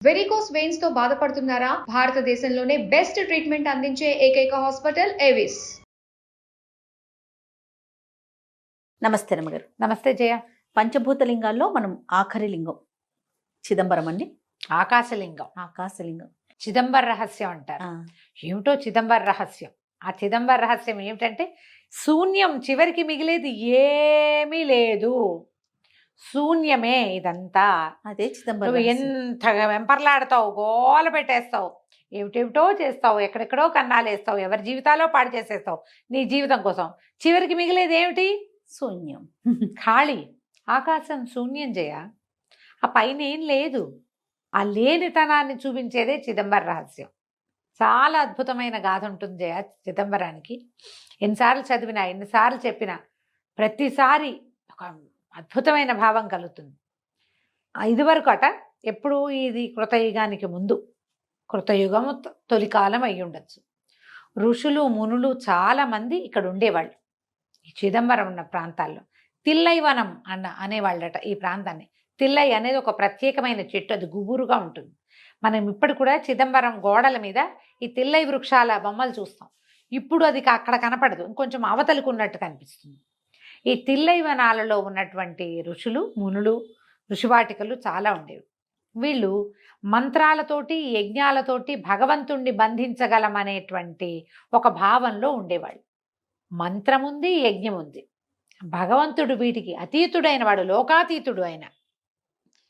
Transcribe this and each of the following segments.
Varicose veins తో బాధపడుతున్నారా? భారతదేశంలోనే బెస్ట్ ట్రీట్మెంట్ అందించే ఏకైక హాస్పిటల్ ఏవిస్. నమస్తే రమగారు. నమస్తే జయ. పంచభూత లింగాల్లో మనం ఆఖరి లింగం చిదంబరం అండి. ఆకాశలింగం చిదంబర రహస్యం అంటారు. ఏమిటో చిదంబర రహస్యం. ఆ చిదంబర రహస్యం ఏమిటంటే శూన్యం, చివరికి మిగిలేది ఏమీ లేదు, శూన్యమే ఇదంతా. అదే చిదంబరం. నువ్వు ఎంత వెంపర్లాడతావు, గోల పెట్టేస్తావు, ఏమిటేమిటో చేస్తావు, ఎక్కడెక్కడో కన్నాలేస్తావు, ఎవరి జీవితాలో పాడు చేసేస్తావు నీ జీవితం కోసం. చివరికి మిగిలేది ఏమిటి? శూన్యం, ఖాళీ. ఆకాశం శూన్యం జయ. ఆ పైన ఏం లేదు. ఆ లేనితనాన్ని చూపించేదే చిదంబర రహస్యం. చాలా అద్భుతమైన గాథ ఉంటుంది జయ చిదంబరానికి. ఎన్నిసార్లు చదివినా, ఎన్నిసార్లు చెప్పినా ప్రతిసారి ఒక అద్భుతమైన భావం కలుగుతుంది. ఇదివరకు ఎప్పుడు ఇది కృతయుగానికి ముందు, కృతయుగము తొలికాలం అయి ఉండొచ్చు. ఋషులు మునులు చాలామంది ఇక్కడ ఉండేవాళ్ళు ఈ చిదంబరం ఉన్న ప్రాంతాల్లో. తిల్లైవనం అనేవాళ్ళట ఈ ప్రాంతాన్ని. తిల్లై అనేది ఒక ప్రత్యేకమైన చెట్టు, అది గుబురుగా ఉంటుంది. మనం ఇప్పుడు కూడా చిదంబరం గోడల మీద ఈ తిల్లై వృక్షాల బొమ్మలు చూస్తాం. ఇప్పుడు అది అక్కడ కనపడదు, ఇంకొంచెం అవతలకు ఉన్నట్టు కనిపిస్తుంది. ఈ తిల్లై వనాలలో ఉన్నటువంటి ఋషులు మునులు, ఋషివాటికలు చాలా ఉండేవి. వీళ్ళు మంత్రాలతోటి యజ్ఞాలతోటి భగవంతుణ్ణి బంధించగలమనేటువంటి ఒక భావంలో ఉండేవాళ్ళు. మంత్రం ఉంది, యజ్ఞం ఉంది. భగవంతుడు వీటికి అతీతుడైన వాడు, లోకాతీతుడు ఆయన.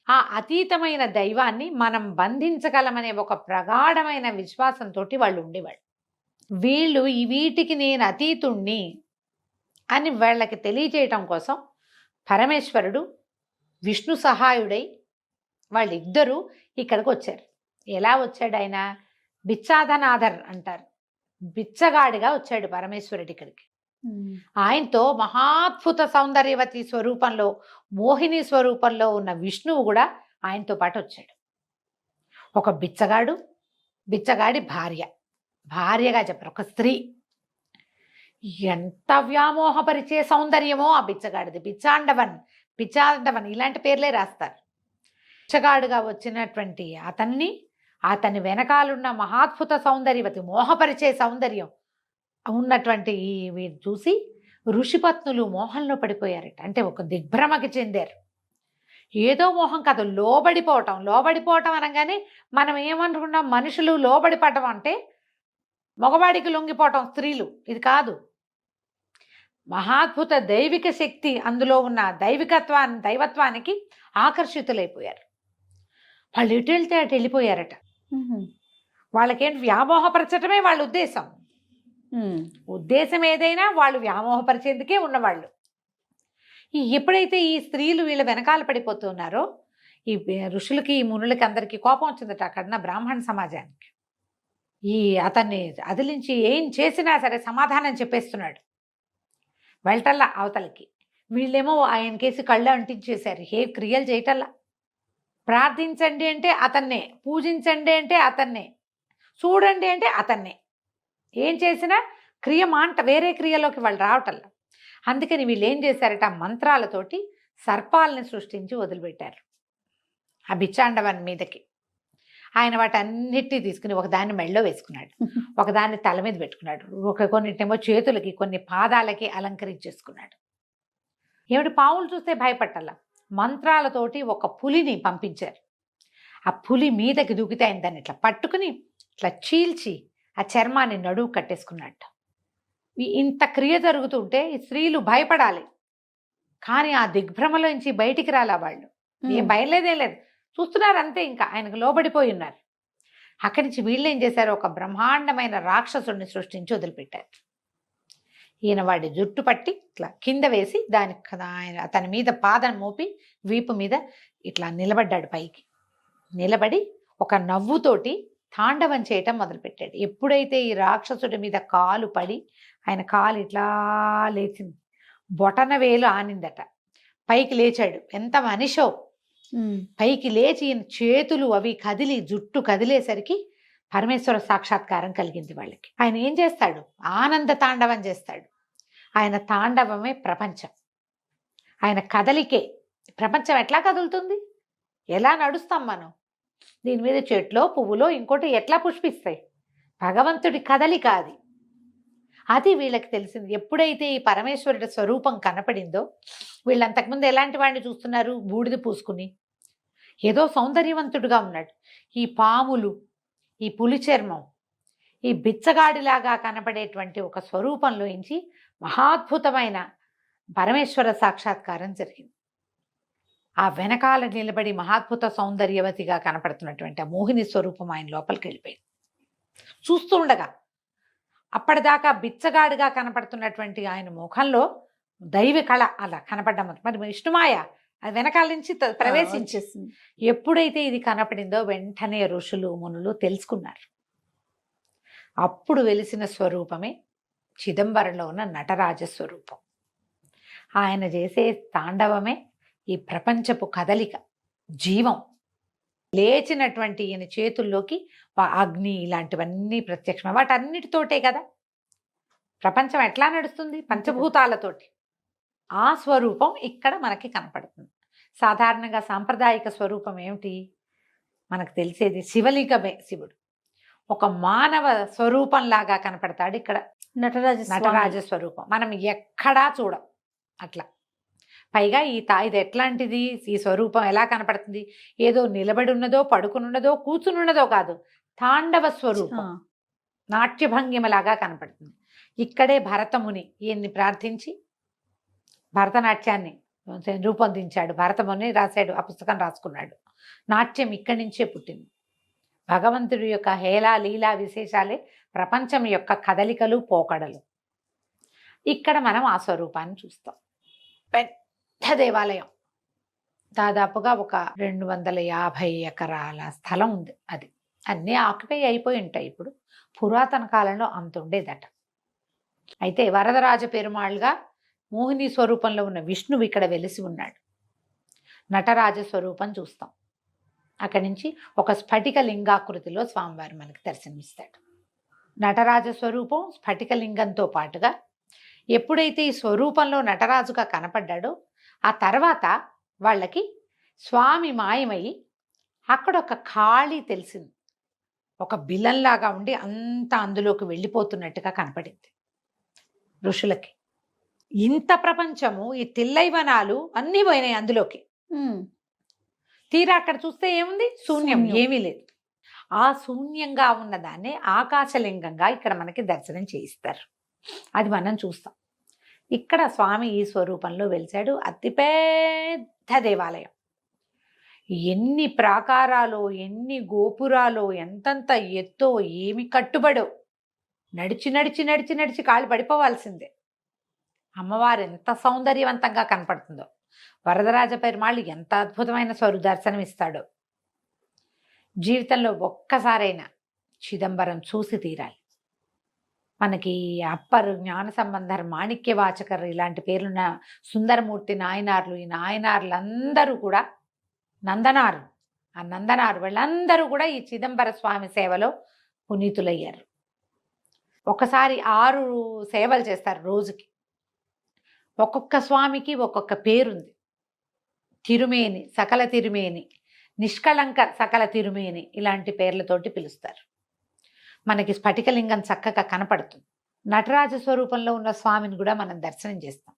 ఆ అతీతమైన దైవాన్ని మనం బంధించగలమనే ఒక ప్రగాఢమైన విశ్వాసంతో వాళ్ళు ఉండేవాళ్ళు. వీళ్ళు వీటికి నేను అతీతుణ్ణి అని వాళ్ళకి తెలియచేయటం కోసం పరమేశ్వరుడు విష్ణు సహాయుడై వాళ్ళిద్దరూ ఇక్కడికి వచ్చారు. ఎలా వచ్చాడు ఆయన? బిచ్చాధనాథర్ అంటారు. బిచ్చగాడిగా వచ్చాడు పరమేశ్వరుడు ఇక్కడికి. ఆయనతో మహాద్భుత సౌందర్యవతి స్వరూపంలో, మోహిని స్వరూపంలో ఉన్న విష్ణువు కూడా ఆయనతో పాటు వచ్చాడు. ఒక బిచ్చగాడి భార్యగా చెప్పారు, ఒక స్త్రీ. ఎంత వ్యామోహపరిచే సౌందర్యమో ఆ బిచ్చగాడిది. పిచ్చాండవన్ ఇలాంటి పేర్లే రాస్తారు. బిచ్చగాడుగా వచ్చినటువంటి అతని వెనకాలన్న మహాద్భుత సౌందర్యవతి, మోహపరిచే సౌందర్యం ఉన్నటువంటి వీరు చూసి ఋషిపత్నులు మోహంలో పడిపోయారట. అంటే ఒక దిగ్భ్రమకి చెందారు. ఏదో మోహం కాదు, లోబడిపోవటం అనగానే మనం ఏమనుకున్నాం, మనుషులు లోబడిపడటం అంటే మగవాడికి లొంగిపోవటం, స్త్రీలు. ఇది కాదు. మహాద్భుత దైవిక శక్తి, అందులో ఉన్న దైవత్వానికి ఆకర్షితులైపోయారు. వాళ్ళు ఎటు వెళ్తే అటు వెళ్ళిపోయారట. వాళ్ళకేంటి, వ్యామోహపరచటమే వాళ్ళ ఉద్దేశం ఏదైనా వాళ్ళు వ్యామోహపరిచేందుకే ఉన్నవాళ్ళు. ఎప్పుడైతే ఈ స్త్రీలు వీళ్ళ వెనకాల పడిపోతున్నారో, ఈ ఋషులకి, ఈ మునులకి అందరికీ కోపం వచ్చిందట అక్కడున్న బ్రాహ్మణ సమాజానికి. అతన్ని అదిలించి ఏం చేసినా సరే సమాధానం చెప్పేస్తున్నాడు. వెళ్ళటల్లా అవతలకి. వీళ్ళేమో ఆయన కేసి కళ్ళు అంటించేశారు. క్రియలు చేయటల్లా. ప్రార్థించండి అంటే అతన్నే, పూజించండి అంటే అతన్నే, చూడండి అంటే అతన్నే. ఏం చేసినా క్రియ వేరే క్రియలోకి వాళ్ళు రావటల్లా. అందుకని వీళ్ళు ఏం చేశారట, మంత్రాలతోటి సర్పాలని సృష్టించి వదిలిపెట్టారు ఆ బిచ్చాండవన్ మీదకి. ఆయన వాటన్నిటినీ తీసుకుని ఒకదాన్ని మెళ్ళో వేసుకున్నాడు, ఒకదాన్ని తల మీద పెట్టుకున్నాడు, కొన్నిటేమో చేతులకి, కొన్ని పాదాలకి అలంకరించేసుకున్నాడు. ఏమిటి, పావులు చూస్తే భయపట్టాల. మంత్రాలతోటి ఒక పులిని పంపించారు. ఆ పులి మీదకి దూకితే ఆయన దాన్ని ఇట్లా పట్టుకుని ఇట్లా చీల్చి ఆ చర్మాన్ని నడువు కట్టేసుకున్నట్టు. ఇంత క్రియ జరుగుతుంటే ఈ స్త్రీలు భయపడాలి, కానీ ఆ దిగ్భ్రమలోంచి బయటికి రాలా వాళ్ళు. ఏం భయలేదేం లేదు, చూస్తున్నారు అంతే. ఇంకా ఆయనకు లోబడిపోయి ఉన్నారు. అక్కడి నుంచి వీళ్ళు ఏం చేశారు, ఒక బ్రహ్మాండమైన రాక్షసుడిని సృష్టించి వదిలిపెట్టారు. ఈయన వాడి జుట్టు పట్టి ఇట్లా కింద వేసి అతని మీద పాదం మోపి వీపు మీద ఇట్లా నిలబడ్డాడు. పైకి నిలబడి ఒక నవ్వుతోటి తాండవం చేయటం మొదలుపెట్టాడు. ఎప్పుడైతే ఈ రాక్షసుడి మీద కాలు పడి ఆయన కాలు ఇట్లా లేచింది, బొటన వేలు ఆనిందట, పైకి లేచాడు. ఎంత మనిషో! పైకి లేచి చేతులు అవి కదిలి, జుట్టు కదిలేసరికి పరమేశ్వర సాక్షాత్కారం కలిగింది వాళ్ళకి. ఆయన ఏం చేస్తాడు, ఆనంద తాండవం చేస్తాడు. ఆయన తాండవమే ప్రపంచం, ఆయన కదలికే ప్రపంచం. ఎట్లా కదులుతుంది, ఎలా నడుస్తాం మనం? దీని మీద చెట్లో పువ్వులో ఇంకోటి ఎట్లా పుష్పిస్తాయి? భగవంతుడి కదలిక అది. అది వీళ్ళకి తెలిసింది. ఎప్పుడైతే ఈ పరమేశ్వరుడి స్వరూపం కనపడిందో, వీళ్ళు అంతకుముందు ఎలాంటి వాడిని చూస్తున్నారు? బూడిద పూసుకుని ఏదో సౌందర్యవంతుడుగా ఉన్నాడు. ఈ పాములు, ఈ పులి చర్మం, ఈ బిచ్చగాడిలాగా కనపడేటువంటి ఒక స్వరూపంలోంచి మహాద్భుతమైన పరమేశ్వర సాక్షాత్కారం జరిగింది. ఆ వెనకాల నిలబడి మహాద్భుత సౌందర్యవతిగా కనపడుతున్నటువంటి ఆ మోహిని స్వరూపం ఆయన లోపలికి వెళ్ళిపోయింది. చూస్తూ ఉండగా అప్పటిదాకా బిచ్చగాడిగా కనపడుతున్నటువంటి ఆయన ముఖంలో దైవ కళ అలా కనపడ్డం. మరి విష్ణుమాయ అది వెనకాల నుంచి ప్రవేశించేసింది. ఎప్పుడైతే ఇది కనపడిందో వెంటనే ఋషులు మునులు తెలుసుకున్నారు. అప్పుడు వెలిసిన స్వరూపమే చిదంబరంలో ఉన్న నటరాజ స్వరూపం. ఆయన చేసే తాండవమే ఈ ప్రపంచపు కదలిక, జీవం. లేచినటువంటి ఈయన చేతుల్లోకి అగ్ని ఇలాంటివన్నీ ప్రత్యక్షమే. వాటన్నిటితోటే కదా ప్రపంచం ఎట్లా నడుస్తుంది? పంచభూతాలతోటి. ఆ స్వరూపం ఇక్కడ మనకి కనపడుతుంది. సాధారణంగా సాంప్రదాయిక స్వరూపం ఏమిటి? మనకు తెలిసేది శివలింగమే. శివుడు ఒక మానవ స్వరూపంలాగా కనపడతాడు. ఇక్కడ నటరాజ స్వరూపం మనం ఎక్కడా చూడం అట్లా. పైగా ఇది ఎట్లాంటిది? ఈ స్వరూపం ఎలా కనపడుతుంది? ఏదో నిలబడి ఉన్నదో, పడుకునున్నదో, కూర్చునున్నదో కాదు. తాండవ స్వరూపం, నాట్యభంగిమలాగా కనపడుతుంది. ఇక్కడే భరతముని ఈయన్ని ప్రార్థించి భరతనాట్యాన్ని రూపొందించాడు. భరతముని రాశాడు, ఆ పుస్తకం రాసుకున్నాడు. నాట్యం ఇక్కడి నుంచే పుట్టింది. భగవంతుడి యొక్క హేళా లీలా విశేషాలే ప్రపంచం యొక్క కదలికలు, పోకడలు. ఇక్కడ మనం ఆ స్వరూపాన్ని చూస్తాం. పెద్ద దేవాలయం, దాదాపుగా ఒక 250 ఎకరాల స్థలం ఉంది. అది అన్నీ ఆక్యుపై అయిపోయి ఉంటాయి. ఇప్పుడు పురాతన కాలంలో అంత ఉండేదట. అయితే వరదరాజ పెరుమాళ్గా మోహిని స్వరూపంలో ఉన్న విష్ణువు ఇక్కడ వెలిసి ఉన్నాడు. నటరాజ స్వరూపం చూస్తాం. అక్కడి నుంచి ఒక స్ఫటిక లింగాకృతిలో స్వామివారు మనకి దర్శనమిస్తాడు. నటరాజ స్వరూపం స్ఫటిక లింగంతో పాటుగా ఎప్పుడైతే ఈ స్వరూపంలో నటరాజుగా కనపడ్డాడో ఆ తర్వాత వాళ్ళకి స్వామి మాయమయ్యి అక్కడ ఒక ఖాళీ తెలిసింది. ఒక బిలంలాగా ఉండి అంతా అందులోకి వెళ్ళిపోతున్నట్టుగా కనపడింది ఋషులకి. ఇంత ప్రపంచము, ఈ తిల్లైవనాలు అన్నీ పోయినాయి అందులోకి. తీరా అక్కడ చూస్తే ఏముంది? శూన్యం, ఏమీ లేదు. ఆ శూన్యంగా ఉన్నదాన్ని ఆకాశలింగంగా ఇక్కడ మనకి దర్శనం చేయిస్తారు. అది మనం చూస్తాం. ఇక్కడ స్వామి ఈ స్వరూపంలో వెలిశాడు. అతిపెద్ద దేవాలయం. ఎన్ని ప్రాకారాలో, ఎన్ని గోపురాలో, ఎంతంత ఎత్తో, ఏమి కట్టుబడో. నడిచి నడిచి నడిచి నడిచి కాళ్ళు పడిపోవాల్సిందే. అమ్మవారు ఎంత సౌందర్యవంతంగా కనపడుతుందో, వరదరాజ పెరుమాళ్ళు ఎంత అద్భుతమైన దర్శనం ఇస్తాడో. జీవితంలో ఒక్కసారైనా చిదంబరం చూసి తీరాలి. మనకి అప్పర్, జ్ఞాన సంబంధర్, మాణిక్య వాచకర్ ఇలాంటి పేర్లున్న సుందరమూర్తి నాయనార్లు, ఈ నాయనార్లందరూ కూడా నందనారు, ఆ నందనారు వీళ్ళందరూ కూడా ఈ చిదంబర స్వామి సేవలో పునీతులయ్యారు. ఒకసారి 6 సేవలు చేస్తారు రోజుకి. ఒక్కొక్క స్వామికి ఒక్కొక్క పేరుంది. తిరుమేని, సకల తిరుమేని, నిష్కళంక సకల తిరుమేని ఇలాంటి పేర్లతోటి పిలుస్తారు. మనకి స్ఫటికలింగం చక్కగా కనపడుతుంది. నటరాజ స్వరూపంలో ఉన్న స్వామిని కూడా మనం దర్శనం చేస్తాం.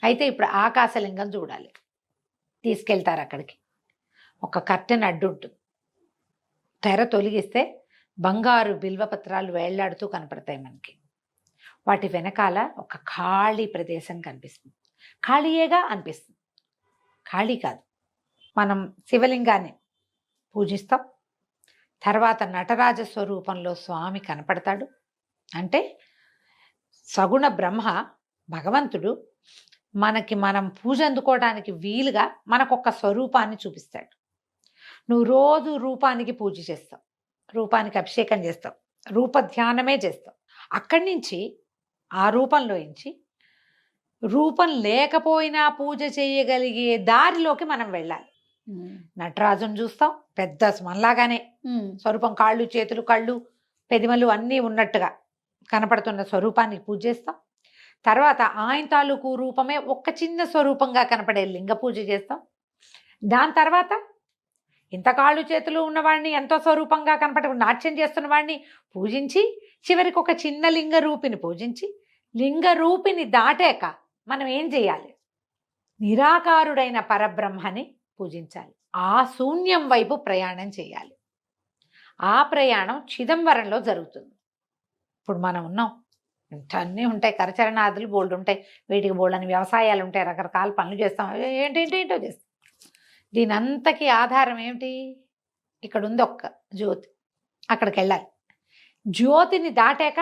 అయితే ఇప్పుడు ఆకాశలింగం చూడాలి. తీసుకెళ్తారు అక్కడికి. ఒక కర్టెన్ అడ్డుంటుంది. తెర తొలగిస్తే బంగారు బిల్వపత్రాలు వేళ్లాడుతూ కనపడతాయి మనకి. వాటి వెనకాల ఒక ఖాళీ ప్రదేశం కనిపిస్తుంది. ఖాళీయేగా అనిపిస్తుంది, ఖాళీ కాదు. మనం శివలింగాన్ని పూజిస్తాం. తర్వాత నటరాజ స్వరూపంలో స్వామి కనపడతాడు. అంటే సగుణ బ్రహ్మ భగవంతుడు మనం పూజ అందుకోవడానికి వీలుగా మనకొక స్వరూపాన్ని చూపిస్తాడు. నువ్వు రోజు రూపానికి పూజ చేస్తావు, రూపానికి అభిషేకం చేస్తావు, రూప ధ్యానమే చేస్తావు. అక్కడి నుంచి ఆ రూపంలోంచి రూపం లేకపోయినా పూజ చేయగలిగే దారిలోకి మనం వెళ్ళాలి. నటరాజును చూస్తాం, పెద్ద మనలాగానే స్వరూపం, కాళ్ళు, చేతులు, కళ్ళు, పెదిమలు అన్నీ ఉన్నట్టుగా కనపడుతున్న స్వరూపానికి పూజ చేస్తాం. తర్వాత ఆయన తాలూకు రూపమే ఒక చిన్న స్వరూపంగా కనపడే లింగ పూజ చేస్తాం. దాని తర్వాత ఇంత కాళ్ళు చేతులు ఉన్నవాడిని, ఎంతో స్వరూపంగా కనపడే నాట్యం చేస్తున్న వాడిని పూజించి, చివరికి ఒక చిన్న లింగ రూపిని పూజించి, లింగ రూపిని దాటాక మనం ఏం చేయాలి? నిరాకారుడైన పరబ్రహ్మని పూజించాలి. ఆ శూన్యం వైపు ప్రయాణం చేయాలి. ఆ ప్రయాణం చిదంబరంలో జరుగుతుంది. ఇప్పుడు మనం ఉన్నాం, అన్నీ ఉంటాయి, కరచరణాదులు బోల్డ్ ఉంటాయి, వీటికి బోల్డని వ్యవసాయాలు ఉంటాయి, రకరకాల పనులు చేస్తాం, ఏంటో చేస్తాం. దీనంతకి ఆధారం ఏమిటి? ఇక్కడ ఉంది ఒక్క జ్యోతి, అక్కడికి వెళ్ళాలి. జ్యోతిని దాటాక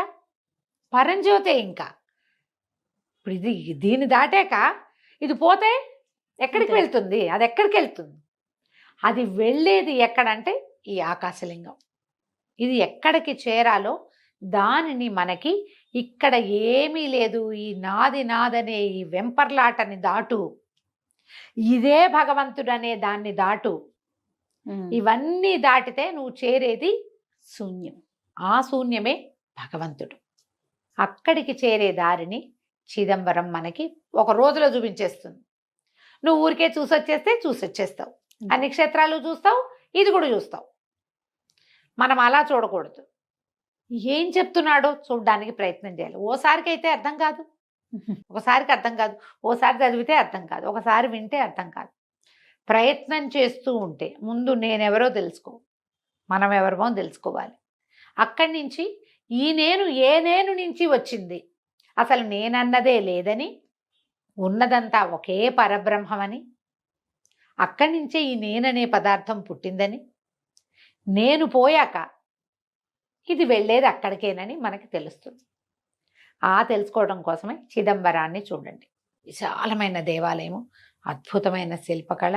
పరంజ్యోతే. ఇంకా ఇప్పుడు దీన్ని దాటాక ఇది పోతే ఎక్కడికి వెళ్తుంది? అది ఎక్కడికి వెళ్తుంది? అది వెళ్ళేది ఎక్కడంటే ఈ ఆకాశలింగం. ఇది ఎక్కడికి చేరాలో దానిని మనకి ఇక్కడ ఏమీ లేదు, ఈ నాదనే ఈ వెంపర్లాటని దాటు, ఇదే భగవంతుడనే దాన్ని దాటు, ఇవన్నీ దాటితే నువ్వు చేరేది శూన్యం. ఆ శూన్యమే భగవంతుడు. అక్కడికి చేరే దారిని చిదంబరం మనకి ఒక రోజులో చూపించేస్తుంది. నువ్వు ఊరికే చూసొచ్చేస్తావు, అన్ని క్షేత్రాలు చూస్తావు, ఇది కూడా చూస్తావు. మనం అలా చూడకూడదు. ఏం చెప్తున్నాడో చూడడానికి ప్రయత్నం చేయాలి. ఓసారికి అయితే అర్థం కాదు, ఒకసారికి అర్థం కాదు, ఓసారి చదివితే అర్థం కాదు, ఒకసారి వింటే అర్థం కాదు. ప్రయత్నం చేస్తూ ఉంటే ముందు నేనెవరో తెలుసుకో, మనం ఎవరమో తెలుసుకోవాలి. అక్కడి నుంచి ఈ నేను ఏ నేను నుంచి వచ్చింది, అసలు నేనన్నదే లేదని, ఉన్నదంతా ఒకే పరబ్రహ్మమని, అక్కడి నుంచే ఈ నేననే పదార్థం పుట్టిందని, నేను పోయాక ఇది వెళ్ళేది అక్కడికేనని మనకి తెలుస్తుంది. ఆ తెలుసుకోవడం కోసమే చిదంబరాన్ని చూడండి. విశాలమైన దేవాలయము, అద్భుతమైన శిల్పకళ,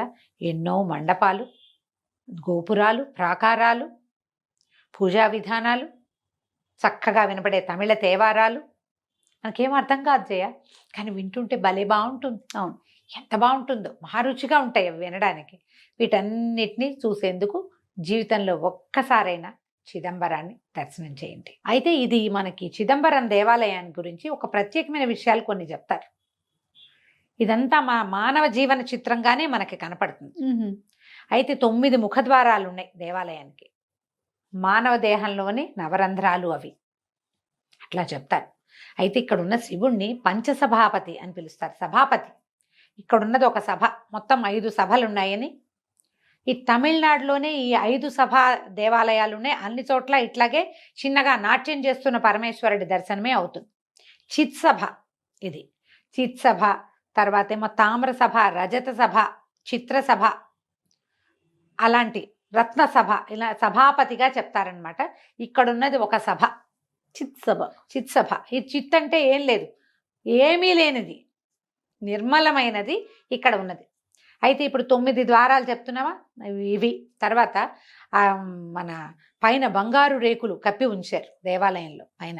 ఎన్నో మండపాలు, గోపురాలు, ప్రాకారాలు, పూజా విధానాలు, చక్కగా వినపడే తమిళ తేవారాలు. మనకేం అర్థం కాదు జయ, కానీ వింటుంటే భలే బాగుంటుంది. అవును, ఎంత బాగుంటుందో, మహారుచిగా ఉంటాయి అవి వినడానికి. వీటన్నిటినీ చూసేందుకు జీవితంలో ఒక్కసారైనా చిదంబరాన్ని దర్శనం చేయండి. అయితే ఇది మనకి చిదంబరం దేవాలయాన్ని గురించి ఒక ప్రత్యేకమైన విషయాలు కొన్ని చెప్తారు. ఇదంతా మానవ జీవన చిత్రంగానే మనకి కనపడుతుంది. అయితే 9 ముఖద్వారాలు ఉన్నాయి దేవాలయానికి. మానవ దేహంలోని నవరంధ్రాలు అవి, అట్లా చెప్తారు. అయితే ఇక్కడున్న శివుణ్ణి పంచసభాపతి అని పిలుస్తారు. సభాపతి. ఇక్కడున్నది ఒక సభ, మొత్తం 5 సభలు ఉన్నాయని. ఈ తమిళనాడులోనే ఈ 5 సభా దేవాలయాలు ఉన్నాయి. అన్ని చోట్ల ఇట్లాగే చిన్నగా నాట్యం చేస్తున్న పరమేశ్వరుడి దర్శనమే అవుతుంది. చిత్సభ, ఇది చిత్సభ. తర్వాత ఏమో తామ్ర సభ, రజత సభ, చిత్రసభ, అలాంటి రత్నసభ, ఇలా సభాపతిగా చెప్తారనమాట. ఇక్కడున్నది ఒక సభ, చిత్సభ. ఈ చిత్ అంటే ఏం లేదు, ఏమీ లేనిది, నిర్మలమైనది ఇక్కడ ఉన్నది. అయితే ఇప్పుడు 9 ద్వారాలు చెప్తున్నావా, ఇవి. తర్వాత మన పైన బంగారు రేకులు కప్పి ఉంచారు దేవాలయంలో పైన.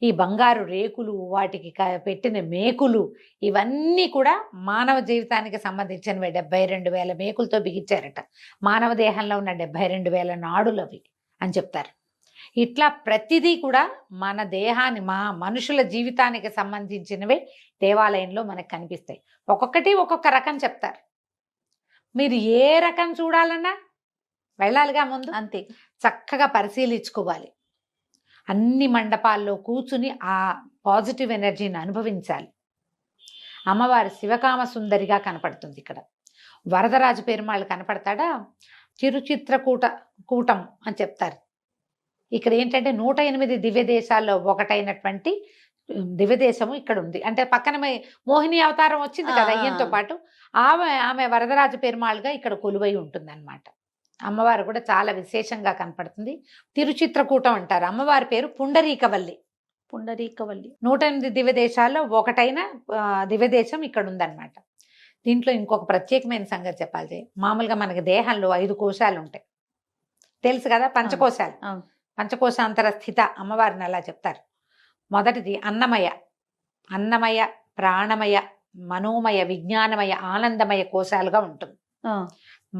ఈ బంగారు రేకులు, వాటికి పెట్టిన మేకులు, ఇవన్నీ కూడా మానవ జీవితానికి సంబంధించినవి. 72,000 మేకులతో బిగించారట. మానవ దేహంలో ఉన్న 72,000 నాడులు అవి అని చెప్తారు. ఇట్లా ప్రతిదీ కూడా మన దేహాన్ని, మనుషుల జీవితానికి సంబంధించినవే దేవాలయంలో మనకు కనిపిస్తాయి. ఒక్కొక్కటి ఒక్కొక్క రకం చెప్తారు. మీరు ఏ రకం చూడాలన్నా వెళ్ళాలిగా ముందు, అంతే చక్కగా పరిశీలించుకోవాలి. అన్ని మండపాల్లో కూర్చుని ఆ పాజిటివ్ ఎనర్జీని అనుభవించాలి. అమ్మవారి శివకామ సుందరిగా కనపడుతుంది ఇక్కడ. వరదరాజు పెరుమాళ్ళు కనపడతాడా, కూటం అని చెప్తారు. ఇక్కడ ఏంటంటే 108 దివ్య దేశాల్లో ఒకటైనటువంటి దివ్యదేశము ఇక్కడ ఉంది. అంటే పక్కన మోహిని అవతారం వచ్చింది కదా అయ్యంతో పాటు, ఆమె వరదరాజు పెరుమాళ్ళుగా ఇక్కడ కొలువై ఉంటుంది అన్నమాట. అమ్మవారు కూడా చాలా విశేషంగా కనపడుతుంది. తిరుచిత్రకూటం అంటారు. అమ్మవారి పేరు పుండరీకవల్లి. 108 దివ్య దేశాల్లో ఒకటైన దివ్యదేశం ఇక్కడ ఉందన్నమాట. దీంట్లో ఇంకొక ప్రత్యేకమైన సంగతి చెప్పాలి. మామూలుగా మనకి దేహంలో 5 కోశాలు ఉంటాయి, తెలుసు కదా, పంచకోశాలు. పంచకోశాంతర స్థిత అమ్మవారిని అలా చెప్తారు. మొదటిది అన్నమయ, ప్రాణమయ, మనోమయ, విజ్ఞానమయ, ఆనందమయ కోశాలుగా ఉంటుంది.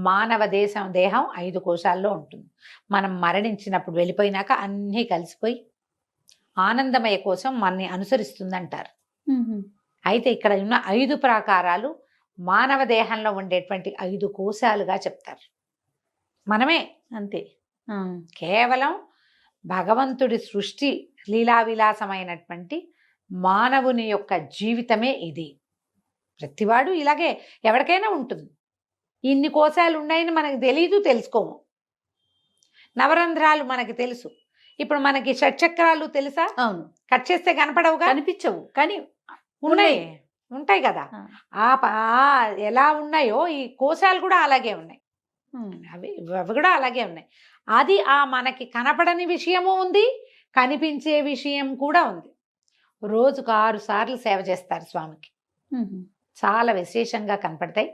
మానవ దేహం 5 కోశాల్లో ఉంటుంది. మనం మరణించినప్పుడు వెళ్ళిపోయినాక అన్నీ కలిసిపోయి ఆనందమయ కోశం మనని అనుసరిస్తుందంటారు. అయితే ఇక్కడ ఉన్న 5 ప్రాకారాలు మానవ దేహంలో ఉండేటువంటి 5 కోశాలుగా చెప్తారు. మనమే. అంతే. ఆ, కేవలం భగవంతుడి సృష్టి లీలా విలాసమైనటువంటి మానవుని యొక్క జీవితమే ఇది. ప్రతివాడు ఇలాగే, ఎవరికైనా ఉంటుంది. ఇన్ని కోశాలు ఉన్నాయని మనకు తెలీదు, తెలుసుకోము. నవరంధ్రాలు మనకి తెలుసు. ఇప్పుడు మనకి షట్చక్రాలు తెలుసా? అవును. కట్ చేస్తే కనపడవుగా, కనిపించవు కానీ ఉన్నాయి, ఉంటాయి కదా. ఆ. ఎలా ఉన్నాయో ఈ కోశాలు కూడా అలాగే ఉన్నాయి. అవి అవి కూడా అలాగే ఉన్నాయి. అది మనకి కనపడని విషయము ఉంది, కనిపించే విషయం కూడా ఉంది. రోజుకు 6 సార్లు సేవ చేస్తారు స్వామికి. చాలా విశేషంగా కనపడతాయి.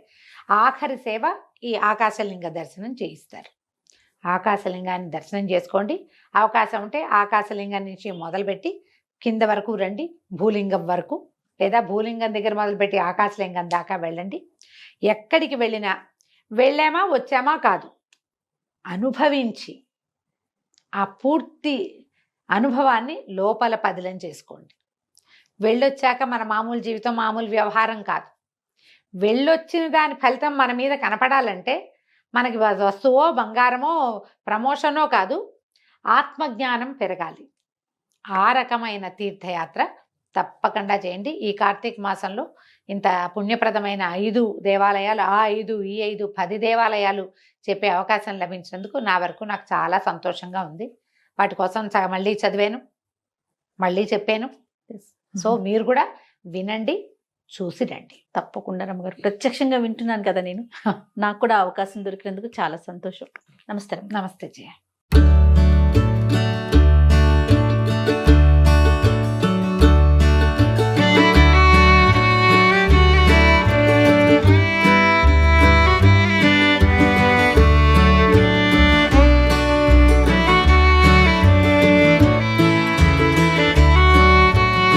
ఆఖరి సేవ ఈ ఆకాశలింగ దర్శనం చేయిస్తారు. ఆకాశలింగాన్ని దర్శనం చేసుకోండి. అవకాశం ఉంటే ఆకాశలింగం నుంచి మొదలుపెట్టి కింద వరకు రండి, భూలింగం వరకు, లేదా భూలింగం దగ్గర మొదలుపెట్టి ఆకాశలింగం దాకా వెళ్ళండి. ఎక్కడికి వెళ్ళినా వెళ్ళామా వచ్చామా కాదు, అనుభవించి ఆ పూర్తి అనుభవాన్ని లోపల పదిలం చేసుకోండి. వెళ్ళొచ్చాక మన మామూలు జీవితం, మామూలు వ్యవహారం కాదు. వెళ్ళొచ్చిన దాని ఫలితం మన మీద కనపడాలంటే మనకి వస్తువో, బంగారమో, ప్రమోషనో కాదు, ఆత్మజ్ఞానం పెరగాలి. ఆ రకమైన తీర్థయాత్ర తప్పకుండా చేయండి. ఈ కార్తీక మాసంలో ఇంత పుణ్యప్రదమైన 5 దేవాలయాలు, 5 ఈ 5 10 దేవాలయాలు చెప్పే అవకాశం లభించినందుకు నా వరకు నాకు చాలా సంతోషంగా ఉంది. వాటి కోసం మళ్ళీ చదివాను, మళ్ళీ చెప్పాను. సో మీరు కూడా వినండి, చూసి రండి. తప్పకుండా రమ్మగారు. ప్రత్యక్షంగా వింటున్నాను కదా నేను. నాకు కూడా అవకాశం దొరికినందుకు చాలా సంతోషం. నమస్తే. నమస్తే జయ.